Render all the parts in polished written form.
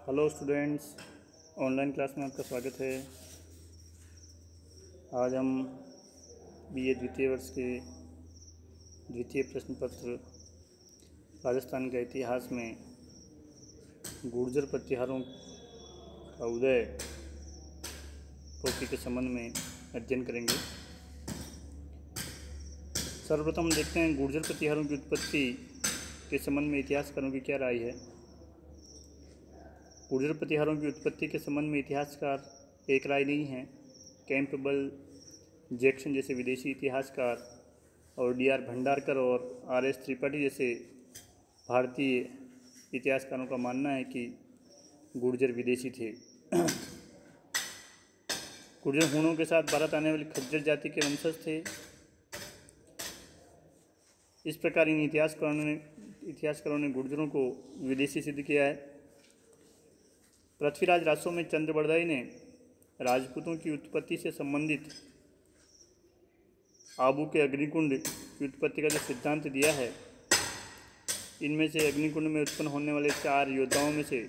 Hello students, online class में आपका स्वागत है। आज हम बीए द्वितीय वर्ष के द्वितीय प्रश्न पत्र राजस्थान के इतिहास में गुर्जर प्रतिहारों का उदय टॉपिक के संबंध में अध्ययन करेंगे। सर्वप्रथम देखते हैं गुर्जर प्रतिहारों की उत्पत्ति के संबंध में इतिहासकारों की क्या राय है। गुर्जर प्रतिहारों की उत्पत्ति के संबंध में इतिहासकार एक राय नहीं है। कैंपबेल, जैक्सन जैसे विदेशी इतिहासकार और डी.आर. भंडारकर और आर.एस. त्रिपाठी जैसे भारतीय इतिहासकारों का मानना है कि गुर्जर विदेशी थे। गुर्जर हूणों के साथ भारत आने वाली खज्जर जाति के वंशज थे। इस प्रकार इन इतिहासकारों ने गुर्जरों को विदेशी सिद्ध किया है। पृथ्वीराज रासो में चंद्रबरदाई ने राजपूतों की उत्पत्ति से संबंधित आबू के अग्निकुंड की उत्पत्ति का जो सिद्धांत दिया है, इनमें से अग्निकुंड में उत्पन्न होने वाले 4 योद्धाओं में से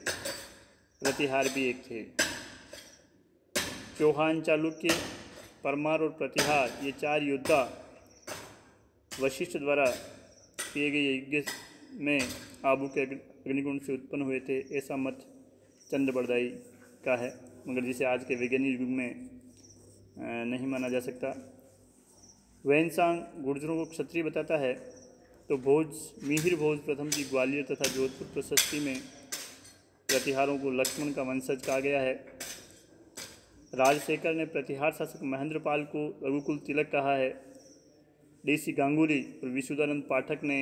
प्रतिहार भी एक थे। चौहान, चालुक्य, परमार और प्रतिहार, ये 4 योद्धा वशिष्ठ द्वारा किए गए यज्ञ में आबू के अग्निकुंड से उत्पन्न हुए थे, ऐसा मत चंद्रबरदाई का है, मगर जिसे आज के वैज्ञानिक युग में नहीं माना जा सकता। वैनसांग गुर्जरों को क्षत्रिय बताता है, तो मिहिर भोज प्रथम की ग्वालियर तथा जोधपुर प्रशस्ति में प्रतिहारों को लक्ष्मण का वंशज कहा गया है। राजशेखर ने प्रतिहार शासक महेंद्रपाल को रघुकुल तिलक कहा है। डी.सी. गांगुली और विशुद्धानंद पाठक ने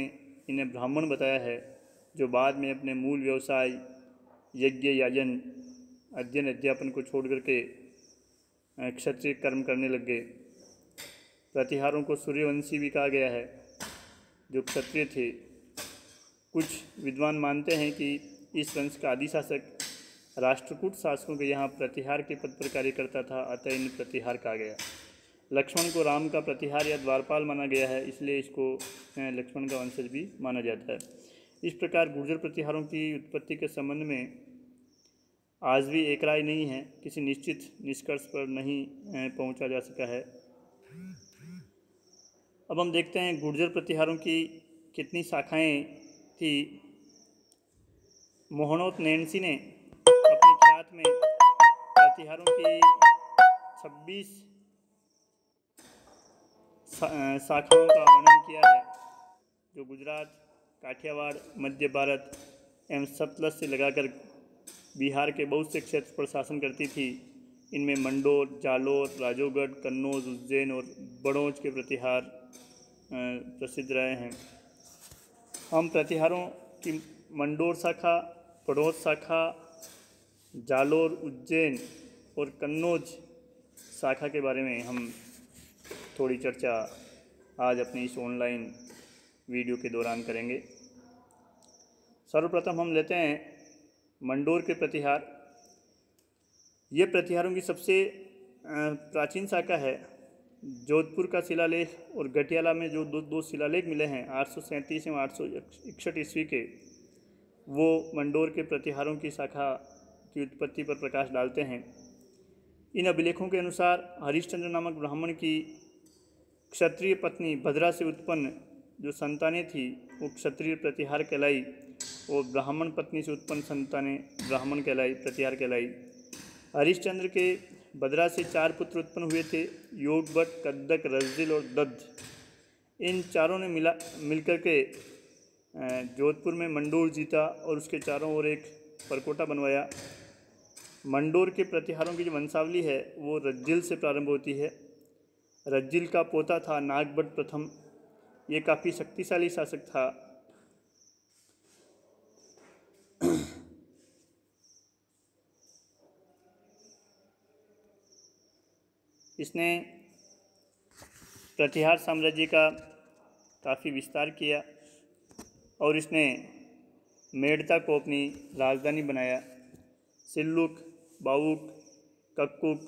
इन्हें ब्राह्मण बताया है, जो बाद में अपने मूल व्यवसाय यज्ञ, याजन, अध्ययन, अध्यापन को छोड़ करके क्षत्रिय कर्म करने लग गए। प्रतिहारों को सूर्यवंशी भी कहा गया है, जो क्षत्रिय थे। कुछ विद्वान मानते हैं कि इस वंश का आदि शासक राष्ट्रकूट शासकों के यहाँ प्रतिहार के पद पर कार्य करता था, अतः इन्हें प्रतिहार कहा गया। लक्ष्मण को राम का प्रतिहार या द्वारपाल माना गया है, इसलिए इसको लक्ष्मण का वंशज भी माना जाता है। इस प्रकार गुर्जर प्रतिहारों की उत्पत्ति के संबंध में आज भी एक राय नहीं है, किसी निश्चित निष्कर्ष पर नहीं पहुंचा जा सका है। अब हम देखते हैं गुर्जर प्रतिहारों की कितनी शाखाएं थी। मोहनोत नैन्सी ने अपनी ख्यात में प्रतिहारों की 26 शाखाओं का वर्णन किया है, जो गुजरात, काठियावाड़, मध्य भारत एवं सतलज से लगाकर बिहार के बहुत से क्षेत्र पर शासन करती थी। इनमें मंडोर, जालोर, राजोगढ़, कन्नौज, उज्जैन और बड़ौज के प्रतिहार प्रसिद्ध रहे हैं। हम प्रतिहारों की मंडोर शाखा, बड़ौज शाखा, जालोर, उज्जैन और कन्नौज शाखा के बारे में हम थोड़ी चर्चा आज अपनी इस ऑनलाइन वीडियो के दौरान करेंगे। सर्वप्रथम हम लेते हैं मंडोर के प्रतिहार। ये प्रतिहारों की सबसे प्राचीन शाखा है। जोधपुर का शिलालेख और गटियाला में जो दो शिलालेख मिले हैं 837 एवं 861 ईस्वी के, वो मंडोर के प्रतिहारों की शाखा की उत्पत्ति पर प्रकाश डालते हैं। इन अभिलेखों के अनुसार हरिश्चंद्र नामक ब्राह्मण की क्षत्रिय पत्नी भद्रा से उत्पन्न जो संतानें थी, वो क्षत्रिय प्रतिहार कहलाई, और ब्राह्मण पत्नी से उत्पन्न संतानें ब्राह्मण कहलाई, प्रतिहार कहलाई। हरिश्चंद्र के भद्रा से 4 पुत्र उत्पन्न हुए थे, योगभट, कद्दक, रज्जिल और दद्ध। इन चारों ने मिलकर के जोधपुर में मंडोर जीता और उसके चारों ओर एक परकोटा बनवाया। मंडोर के प्रतिहारों की जो वंशावली है वो रज्जिल से प्रारंभ होती है। रज्जिल का पोता था नागभट्ट प्रथम। ये काफ़ी शक्तिशाली शासक था। इसने प्रतिहार साम्राज्य का काफ़ी विस्तार किया और इसने मेड़ता को अपनी राजधानी बनाया। सिल्लुक, बावुक, कक्कुक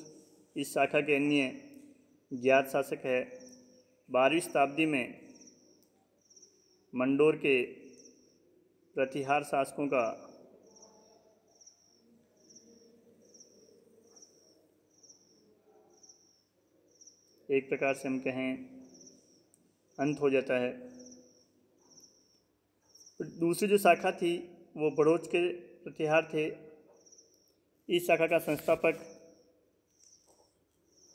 इस शाखा के अन्य ज्ञात शासक है। 12वीं शताब्दी में मंडोर के प्रतिहार शासकों का एक प्रकार से हम कहें अंत हो जाता है। दूसरी जो शाखा थी वो बड़ौच के प्रतिहार थे। इस शाखा का संस्थापक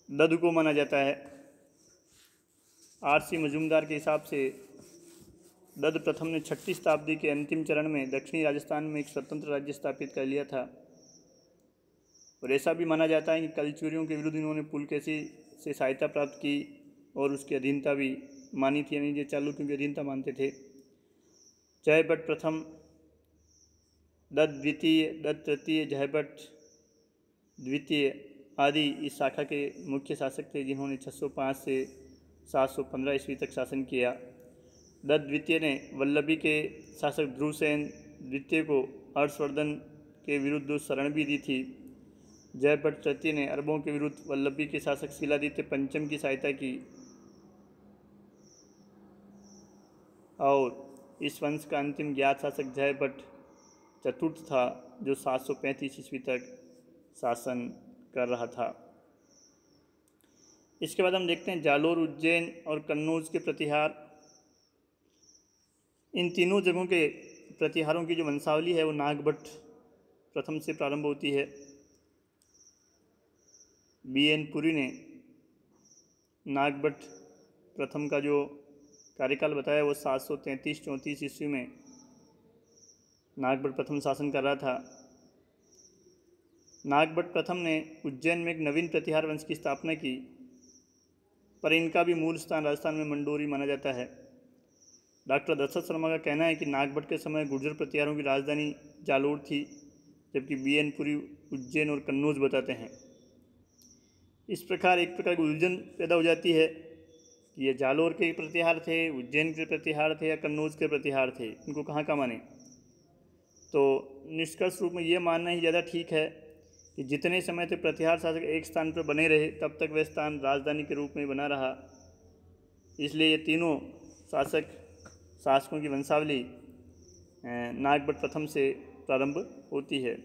दद्दू को माना जाता है। आर.सी. मजूमदार के हिसाब से दद्द प्रथम ने 6वीं शताब्दी के अंतिम चरण में दक्षिणी राजस्थान में एक स्वतंत्र राज्य स्थापित कर लिया था। और ऐसा भी माना जाता है कि कलचुरियों के विरुद्ध इन्होंने पुलकेशी से सहायता प्राप्त की और उसकी अधीनता भी मानी थी, यानी ये चालुक्यों की अधीनता मानते थे। जयभट्ट प्रथम, दत्त द्वितीय, दत्त तृतीय, जयभट्ट द्वितीय आदि इस शाखा के मुख्य शासक थे, जिन्होंने 605 से 715 ईस्वी तक शासन किया। दत्त द्वितीय ने वल्लभी के शासक ध्रुवसेन द्वितीय को हर्षवर्धन के विरुद्ध शरण भी दी थी। जयभट्ट तृतीय ने अरबों के विरुद्ध वल्लभी के शासक शिलादित्य पंचम की सहायता की और इस वंश का अंतिम ज्ञात शासक जयभट्ट चतुर्थ था, जो 735 ईस्वी तक शासन कर रहा था। इसके बाद हम देखते हैं जालोर, उज्जैन और कन्नौज के प्रतिहार। इन तीनों जगहों के प्रतिहारों की जो वंशावली है वो नागभट्ट प्रथम से प्रारंभ होती है। B.N. पुरी ने नागभट्ट प्रथम का जो कार्यकाल बताया वो 733-34 ईस्वी में नागभट्ट प्रथम शासन कर रहा था। नागभट्ट प्रथम ने उज्जैन में एक नवीन प्रतिहार वंश की स्थापना की, पर इनका भी मूल स्थान राजस्थान में मंडोरी माना जाता है। डॉक्टर दशरथ शर्मा का कहना है कि नागभट्ट के समय गुर्जर प्रतिहारों की राजधानी जालोर थी, जबकि B.N. पुरी उज्जैन और कन्नौज बताते हैं। इस प्रकार एक प्रकार की उलझन पैदा हो जाती है कि ये जालोर के प्रतिहार थे, उज्जैन के प्रतिहार थे या कन्नौज के प्रतिहार थे, इनको कहाँ माने। तो निष्कर्ष रूप में ये मानना ही ज़्यादा ठीक है कि जितने समय तक प्रतिहार शासक एक स्थान पर बने रहे तब तक वह स्थान राजधानी के रूप में बना रहा। इसलिए ये तीनों शासकों की वंशावली नागभट्ट प्रथम से प्रारंभ होती है।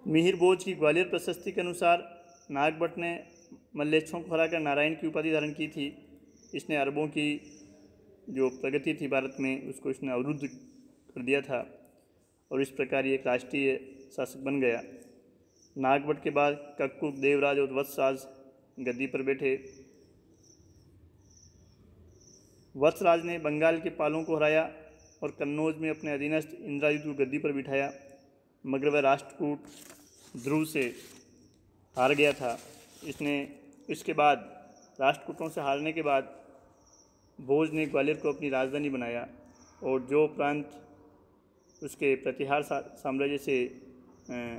मिहिर भोज की ग्वालियर प्रशस्ति के अनुसार नागभट्ट ने मल्लेच्छों को हराकर नारायण की उपाधि धारण की थी। इसने अरबों की जो प्रगति थी भारत में उसको इसने अवरुद्ध कर दिया था और इस प्रकार ये एक राष्ट्रीय शासक बन गया। नागभट्ट के बाद कक्कुक, देवराज और वत्सराज गद्दी पर बैठे। वत्सराज ने बंगाल के पालों को हराया और कन्नौज में अपने अधीनस्थ इंद्रायुध को गद्दी पर बिठाया, मगर वह राष्ट्रकूट ध्रुव से हार गया था। इसके बाद राष्ट्रकूटों से हारने के बाद भोज ने ग्वालियर को अपनी राजधानी बनाया और जो प्रांत उसके प्रतिहार साम्राज्य से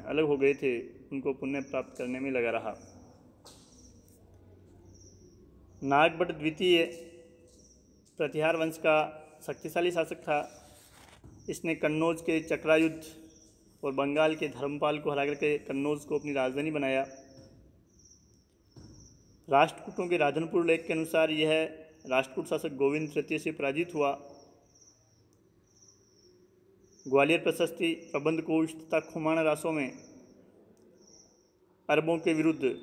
अलग हो गए थे उनको पुनः प्राप्त करने में लगा रहा। नागभट्ट द्वितीय प्रतिहार वंश का शक्तिशाली शासक था। इसने कन्नौज के चक्रायुध और बंगाल के धर्मपाल को हरा करके कन्नौज को अपनी राजधानी बनाया। राष्ट्रकूटों के राधनपुर लेख के अनुसार यह राष्ट्रकूट शासक गोविंद तृतीय से पराजित हुआ। ग्वालियर प्रशस्ति, प्रबंध कोश तथा खुमाण रासों में अरबों के विरुद्ध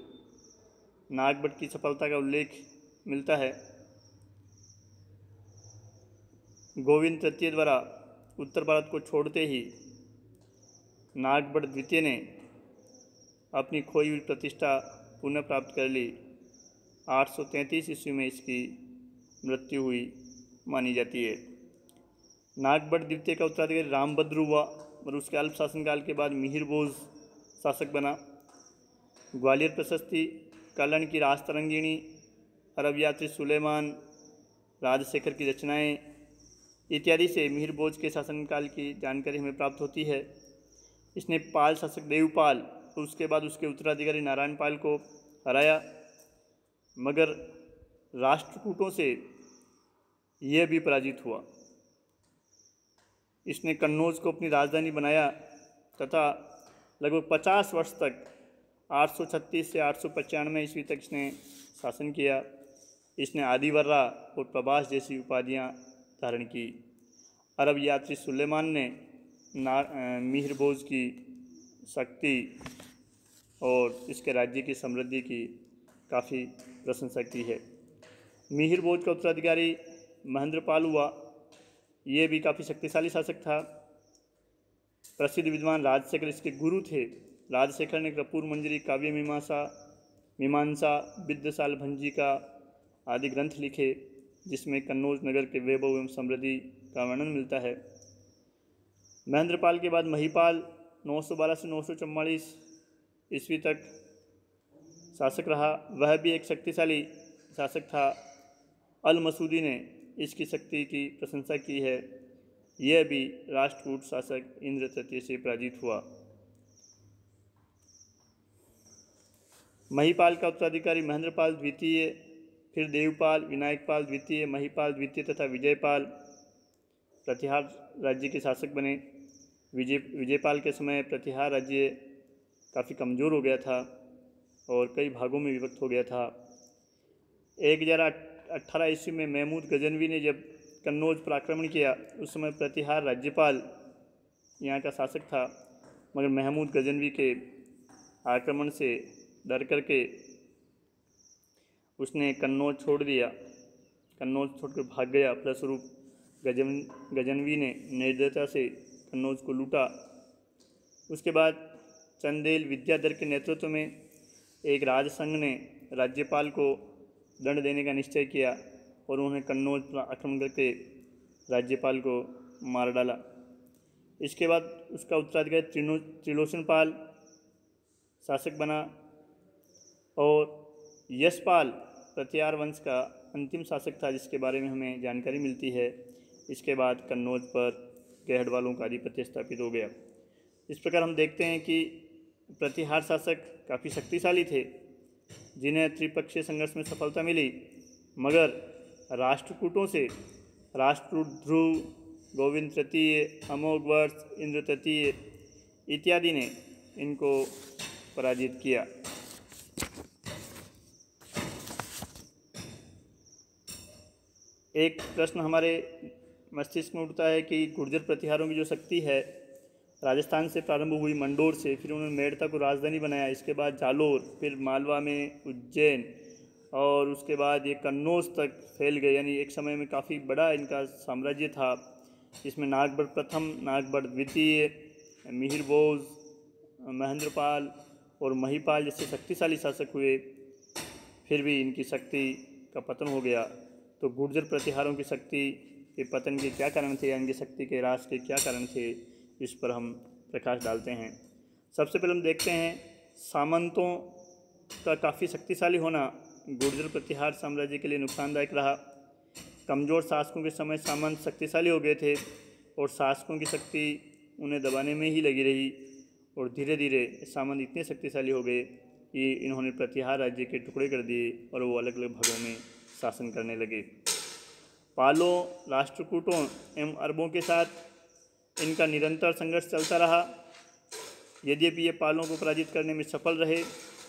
नागभट्ट की सफलता का उल्लेख मिलता है। गोविंद तृतीय द्वारा उत्तर भारत को छोड़ते ही नागभट्ट द्वितीय ने अपनी खोई हुई प्रतिष्ठा पुनः प्राप्त कर ली। 833 ईस्वी में इसकी मृत्यु हुई मानी जाती है। नागभट्ट द्वितीय का उत्तराधिकारी रामभद्र हुआ और उसके अल्प शासनकाल के बाद मिहिर भोज शासक बना। ग्वालियर प्रशस्ति, कल्याण की राजतरंगिणी, अरब यात्री सुलेमान, राजशेखर की रचनाएं इत्यादि से मिहिर भोज के शासनकाल की जानकारी हमें प्राप्त होती है। इसने पाल शासक देवपाल और उसके बाद उसके उत्तराधिकारी नारायण पाल को हराया, मगर राष्ट्रकूटों से यह भी पराजित हुआ। इसने कन्नौज को अपनी राजधानी बनाया तथा लगभग 50 वर्ष तक 836 से 895 ईस्वी तक इसने शासन किया। इसने आदिवर्रा और प्रभास जैसी उपाधियां धारण की। अरब यात्री सुलेमान ने मिहिर भोज की शक्ति और इसके राज्य की समृद्धि की काफ़ी प्रशंसा की है। मिहिर भोज का उत्तराधिकारी महेंद्रपाल हुआ। ये भी काफ़ी शक्तिशाली शासक था। प्रसिद्ध विद्वान राजशेखर इसके गुरु थे। राजशेखर ने कपूर मंजरी, काव्य मीमांसा, विद्यसाल भंजिका आदि ग्रंथ लिखे, जिसमें कन्नौज नगर के वैभव एवं समृद्धि का वर्णन मिलता है। महेंद्रपाल के बाद महिपाल 912 से 944 ईस्वी तक शासक रहा। वह भी एक शक्तिशाली शासक था। अल मसूदी ने इसकी शक्ति की प्रशंसा की है। यह भी राष्ट्रकूट शासक इंद्र तृतीय से पराजित हुआ। महिपाल का उत्तराधिकारी महेंद्रपाल द्वितीय, फिर देवपाल, विनायकपाल द्वितीय, महिपाल द्वितीय तथा विजयपाल प्रतिहार राज्य के शासक बने। विजयपाल के समय प्रतिहार राज्य काफ़ी कमज़ोर हो गया था और कई भागों में विभक्त हो गया था। 1018 ईस्वी में महमूद गजनवी ने जब कन्नौज पर आक्रमण किया, उस समय प्रतिहार राज्यपाल यहाँ का शासक था, मगर महमूद गजनवी के आक्रमण से डर करके उसने कन्नौज छोड़ दिया। कन्नौज छोड़कर भाग गया। फलस्वरूप गजनवी ने निर्दयता से कन्नौज को लूटा। उसके बाद चंदेल विद्याधर के नेतृत्व में एक राजसंघ ने राज्यपाल को दंड देने का निश्चय किया और उन्होंने कन्नौज पर आक्रमण करके राज्यपाल को मार डाला। इसके बाद उसका उत्तराधिकारी त्रिलोचनपाल शासक बना और यशपाल प्रतिहार वंश का अंतिम शासक था, जिसके बारे में हमें जानकारी मिलती है। इसके बाद कन्नौज पर गहडवालों का आधिपत्य स्थापित हो गया। इस प्रकार हम देखते हैं कि प्रतिहार शासक काफ़ी शक्तिशाली थे, जिन्हें त्रिपक्षीय संघर्ष में सफलता मिली, मगर राष्ट्रकूटों से राष्ट्रकूट ध्रुव, गोविंद तृतीय, अमोघवर्ष, इंद्र तृतीय इत्यादि ने इनको पराजित किया। एक प्रश्न हमारे मस्तिष्क में उठता है कि गुर्जर प्रतिहारों की जो शक्ति है, राजस्थान से प्रारंभ हुई, मंडोर से, फिर उन्होंने मेड़ता को राजधानी बनाया, इसके बाद जालोर, फिर मालवा में उज्जैन और उसके बाद ये कन्नौज तक फैल गए। यानी एक समय में काफ़ी बड़ा इनका साम्राज्य था। इसमें नागबड़ प्रथम, नागबड़ द्वितीय, मिहिर भोज, महेंद्रपाल और महिपाल जैसे शक्तिशाली शासक हुए, फिर भी इनकी शक्ति का पतन हो गया। तो गुर्जर प्रतिहारों की शक्ति के पतन के क्या कारण थे या इनकी शक्ति के ह्रास के क्या कारण थे, इस पर हम प्रकाश डालते हैं। सबसे पहले हम देखते हैं सामंतों का काफ़ी शक्तिशाली होना गुर्जर प्रतिहार साम्राज्य के लिए नुकसानदायक रहा। कमज़ोर शासकों के समय सामंत शक्तिशाली हो गए थे और शासकों की शक्ति उन्हें दबाने में ही लगी रही और धीरे धीरे सामंत इतने शक्तिशाली हो गए कि इन्होंने प्रतिहार राज्य के टुकड़े कर दिए और वो अलग अलग भागों में शासन करने लगे। पालों, राष्ट्रकूटों एवं अरबों के साथ इनका निरंतर संघर्ष चलता रहा। यद्यपि ये पालों को पराजित करने में सफल रहे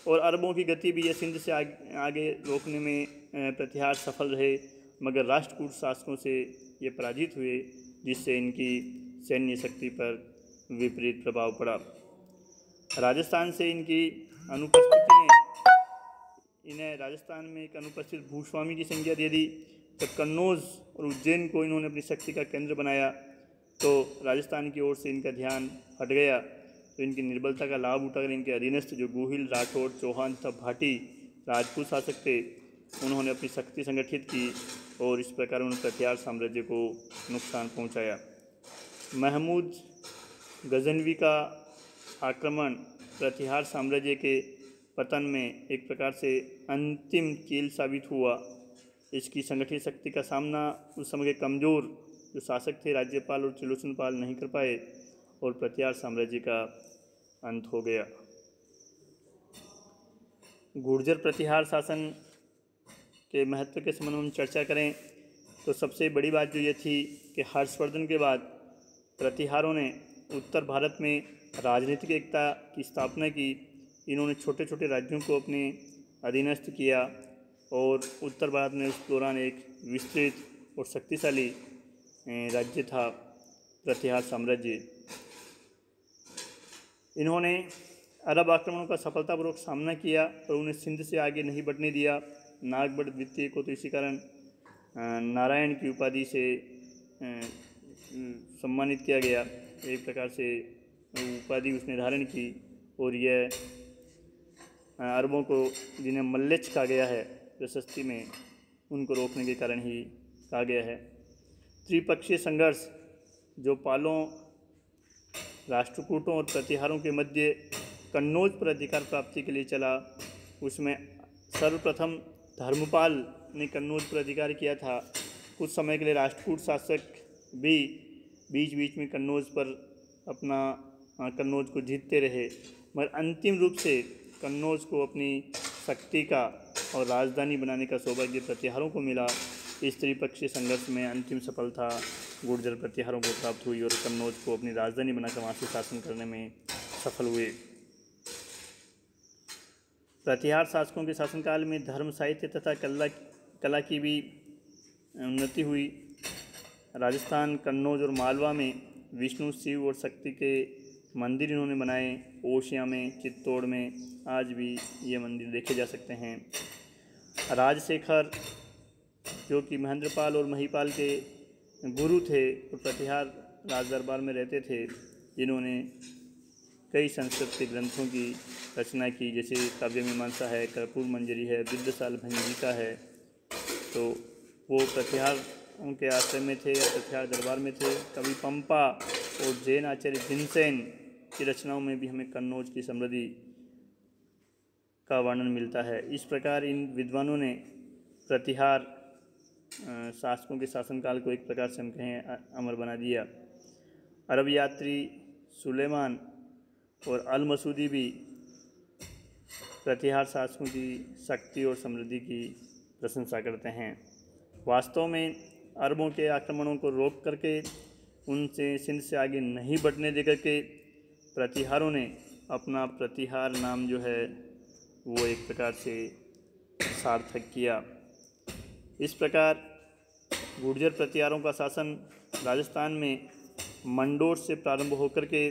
और अरबों की गति भी ये सिंध से आगे रोकने में प्रतिहार सफल रहे, मगर राष्ट्रकूट शासकों से ये पराजित हुए, जिससे इनकी सैन्य शक्ति पर विपरीत प्रभाव पड़ा। राजस्थान से इनकी अनुपस्थिति ने इन्हें राजस्थान में एक अनुपस्थित भूस्वामी की संज्ञा दे दी। जब कन्नौज और उज्जैन को इन्होंने अपनी शक्ति का केंद्र बनाया तो राजस्थान की ओर से इनका ध्यान हट गया। तो इनकी निर्बलता का लाभ उठाकर इनके अधीनस्थ जो गोहिल, राठौड़, चौहान तथा भाटी राजपूत शासक थे, उन्होंने अपनी शक्ति संगठित की और इस प्रकार उन्होंने प्रतिहार साम्राज्य को नुकसान पहुंचाया। महमूद गजनवी का आक्रमण प्रतिहार साम्राज्य के पतन में एक प्रकार से अंतिम कील साबित हुआ। इसकी संगठित शक्ति का सामना उस समय के कमज़ोर जो शासक थे राज्यपाल और त्रिलोचनपाल नहीं कर पाए और प्रतिहार साम्राज्य का अंत हो गया। गुर्जर प्रतिहार शासन के महत्व के संबंध में हम चर्चा करें तो सबसे बड़ी बात जो ये थी कि हर्षवर्धन के बाद प्रतिहारों ने उत्तर भारत में राजनीतिक एकता की स्थापना की। इन्होंने छोटे छोटे राज्यों को अपने अधीनस्थ किया और उत्तर भारत में उस दौरान एक विस्तृत और शक्तिशाली राज्य था प्रतिहार साम्राज्य। इन्होंने अरब आक्रमणों का सफलतापूर्वक सामना किया और उन्हें सिंध से आगे नहीं बढ़ने दिया। नागबड़ द्वितीय को तो इसी कारण नारायण की उपाधि से सम्मानित किया गया, एक प्रकार से उपाधि उसने धारण की। और यह अरबों को जिन्हें मल्लेच कहा गया है प्रशस्ति में, उनको रोकने के कारण ही कहा गया है। त्रिपक्षीय संघर्ष जो पालों, राष्ट्रकूटों और प्रतिहारों के मध्य कन्नौज पर अधिकार प्राप्ति के लिए चला, उसमें सर्वप्रथम धर्मपाल ने कन्नौज पर अधिकार किया था। कुछ समय के लिए राष्ट्रकूट शासक भी बीच बीच में कन्नौज पर अपना कन्नौज को जीतते रहे, मगर अंतिम रूप से कन्नौज को अपनी शक्ति का और राजधानी बनाने का सौभाग्य प्रतिहारों को मिला। इस त्रिपक्षीय संघर्ष में अंतिम सफलता गुर्जर प्रतिहारों को प्राप्त हुई और कन्नौज को अपनी राजधानी बनाकर वहाँ से शासन करने में सफल हुए। प्रतिहार शासकों के शासनकाल में धर्म, साहित्य तथा कला की भी उन्नति हुई। राजस्थान, कन्नौज और मालवा में विष्णु, शिव और शक्ति के मंदिर इन्होंने बनाए। ओशिया में, चित्तौड़ में आज भी ये मंदिर देखे जा सकते हैं। राजशेखर जो कि महेंद्रपाल और महिपाल के गुरु थे और प्रतिहार राज दरबार में रहते थे, जिन्होंने कई संस्कृत के ग्रंथों की रचना की, जैसे काव्य मीमांसा है, कर्पूर मंजरी है, विद्यासाल भंजिका है। तो वो प्रतिहार उनके आश्रय में थे या प्रतिहार दरबार में थे। कवि पंपा और जैन आचार्य जिनसेन की रचनाओं में भी हमें कन्नौज की समृद्धि का वर्णन मिलता है। इस प्रकार इन विद्वानों ने प्रतिहार शासकों के शासनकाल को एक प्रकार से हम कहें अमर बना दिया। अरब यात्री सुलेमान और अल मसूदी भी प्रतिहार शासकों की शक्ति और समृद्धि की प्रशंसा करते हैं। वास्तव में अरबों के आक्रमणों को रोक करके, उनसे सिंध से आगे नहीं बढ़ने दे करके प्रतिहारों ने अपना प्रतिहार नाम जो है वो एक प्रकार से सार्थक किया। इस प्रकार गुर्जर प्रतिहारों का शासन राजस्थान में मंडोर से प्रारंभ होकर के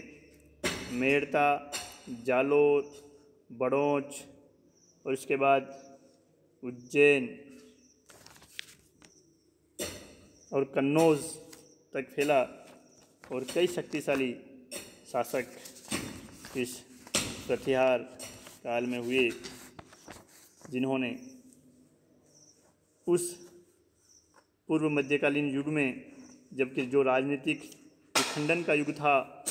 मेड़ता, जालोर, बड़ौच और इसके बाद उज्जैन और कन्नौज तक फैला और कई शक्तिशाली शासक इस प्रतिहार काल में हुए, जिन्होंने उस पूर्व मध्यकालीन युग में, जबकि जो राजनीतिक विखंडन का युग था,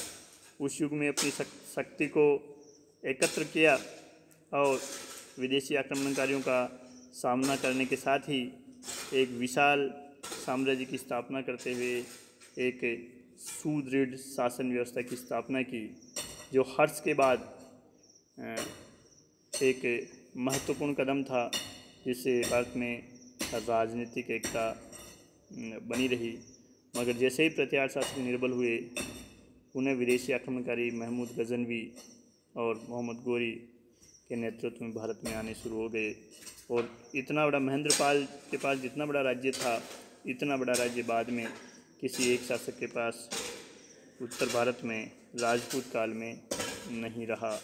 उस युग में अपनी शक्ति को एकत्र किया और विदेशी आक्रमणकारियों का सामना करने के साथ ही एक विशाल साम्राज्य की स्थापना करते हुए एक सुदृढ़ शासन व्यवस्था की स्थापना की, जो हर्ष के बाद एक महत्वपूर्ण कदम था, जिससे भारत में राजनीतिक एकता बनी रही। मगर जैसे ही प्रतिहार शासक निर्बल हुए, उन्हें विदेशी आक्रमणकारी महमूद गजनवी और मोहम्मद गोरी के नेतृत्व में भारत में आने शुरू हो गए। और इतना बड़ा महेंद्रपाल के पास जितना बड़ा राज्य था, इतना बड़ा राज्य बाद में किसी एक शासक के पास उत्तर भारत में राजपूत काल में नहीं रहा।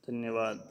धन्यवाद।